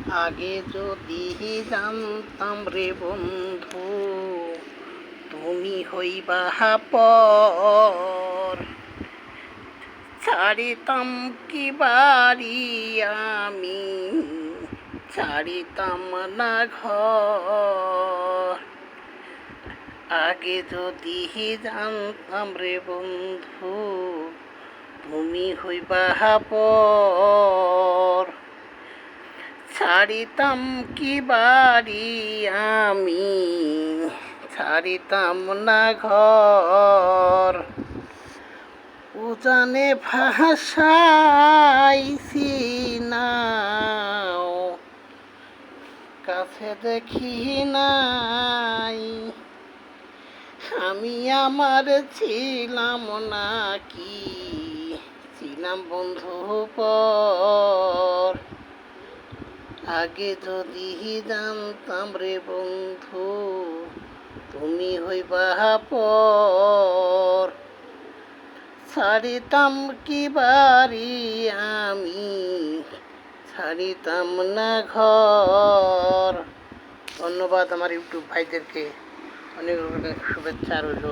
আগে যদি জানতাম রে বন্ধু, তুমি হইবা পর, ছাড়িতাম কি বাড়ি আমি, ছাড়িতাম না ঘর। আগে যদি জানতাম রে বন্ধু, তুমি হইবা পর, ছাড়িতাম কি বাড়ি আমি, ছাড়িতাম না ঘর। উজানে ভাষাইছি নাও, কাছে দেখি নাই, আমি আমার ছিলাম নাকি, ছিলাম বন্ধু পর। আগে যদি জানতাম রে বন্ধু, তুমি হইবা পর, ছাড়িতাম কি বাড়ি আমি, ছাড়িতাম না ঘর। ধন্যবাদ আমার ইউটিউব ভাইদেরকে, অনেক অনেক শুভেচ্ছা রইল।